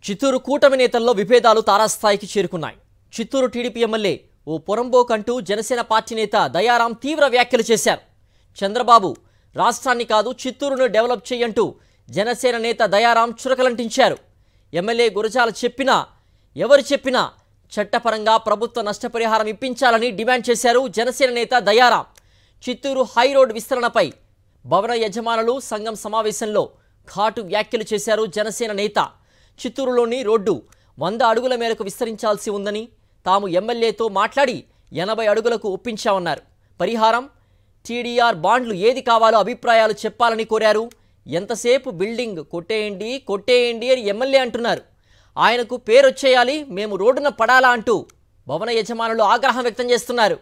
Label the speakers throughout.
Speaker 1: చిత్తూరు కూటమి నేతల్లో విభేదాలు తారాస్థాయికి చేరుకున్నాయి. చిత్తూరు టీడీపీ ఎమ్మెల్యే ఓ పొరంబోకంటూ జనసేన పార్టీ నేత దయారాం తీవ్ర వ్యాఖ్యలు చేశారు. చంద్రబాబు రాష్ట్రాన్ని కాదు చిత్తూరును డెవలప్ చేయంటూ జనసేన నేత దయారాం చురకలంటించారు. ఎమ్మెల్యే గురజాల చెప్పినా ఎవరు చెప్పినా చట్టపరంగా ప్రభుత్వ నష్టపరిహారం ఇప్పించాలని డిమాండ్ చేశారు జనసేన నేత దయారాం. చిత్తూరు హై రోడ్ విస్తరణపై భవన యజమానులు సంఘం సమావేశంలో ఘాటు వ్యాఖ్యలు చేశారు జనసేన నేత. చిత్తూరులోని రోడ్డు 100 అడుగుల మేరకు విస్తరించాల్సి ఉందని తాము ఎమ్మెల్యేతో మాట్లాడి 80 అడుగులకు ఒప్పించామన్నారు. పరిహారం, టీడీఆర్ బాండ్లు ఏది కావాలో అభిప్రాయాలు చెప్పాలని కోరారు. ఎంతసేపు బిల్డింగ్ కొట్టేయండి అని ఎమ్మెల్యే అంటున్నారు. ఆయనకు పేరొచ్చేయాలి, మేము రోడ్డున పడాలా అంటూ భవన యజమానులు ఆగ్రహం వ్యక్తం చేస్తున్నారు.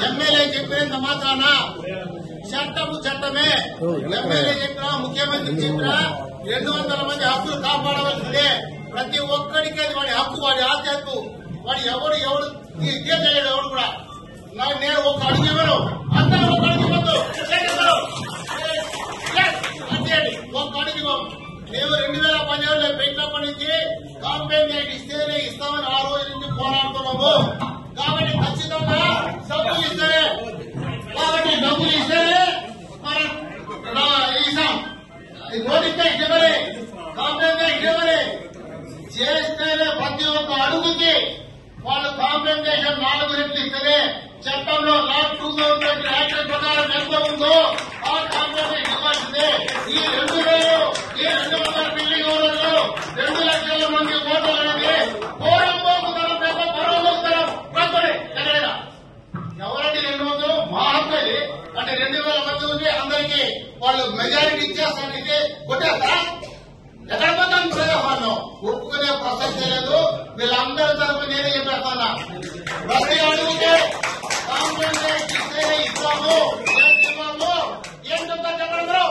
Speaker 2: ఎమ్మెల్యే చెప్పినంత మాత్రాన చట్టము చట్టమే. ఎమ్మెల్యే చెప్పినా ముఖ్యమంత్రి చెప్పినా 200 మంది హక్కులు కాపాడవలసిందే. ప్రతి ఒక్కడికి అది వాడి హక్కు, వాడి ఆధ్యాత్కు. వాడు ఎవడు తీర్చలేడు. ఎవడు కూడా నేను ఒక అడుగు ఇవ్వను, అందరూ ఒక అడుగు ఇవ్వద్దు, ఒక అడుగు ఇవ్వము. మేము 2017లో పెట్టినప్పటి నుంచి కాంపెన్సేషన్ ఇస్తేనే ఇస్తామని ఆ రోజు నుంచి పోరాడుతున్నాము. కాబట్టి ఖచ్చితంగా డబ్బులు ఇస్తేనే మనం ఇస్తాం. నోటిఫికేషన్ ఇవ్వలే, కాంపెన్సేషన్ ఇవ్వలే, చేస్తేనే ప్రతి ఒక్క అడుగుకి వాళ్ళు కాంపెన్సేషన్ 4 రెట్లు ఇస్తేనే చట్టంలో 2020 యాక్ట్ ప్రకారం ఎంత ఉందో ఆ కాంపెన్సేషన్ ఇవ్వాల్సిందే. ఈ 200 బిల్డింగ్ ఓనర్లు 2 లక్షల మంది ఓటర్లు అనేది పోరంబోకుతనం తప్ప పరోమోకుతనం ప్రజలే. ఎక్కడైనా ఎవరండి 200 మా హక్కది అంటే 2000 మంది ఉంది, అందరికీ వాళ్ళు మెజారిటీ ఇచ్చేస్తానికి కొట్టేస్తారా? ఎక్కడ పోతాం? ప్రజాపాలన ఒప్పుకునే ప్రసక్తే లేదు. వీళ్ళందరి తరఫు నేనే చెప్పేస్తున్నా, ప్రతి అడుగుతే కాంగ్రెస్ ఇస్తేనే ఇస్తాము, ఏంటో చెప్పడం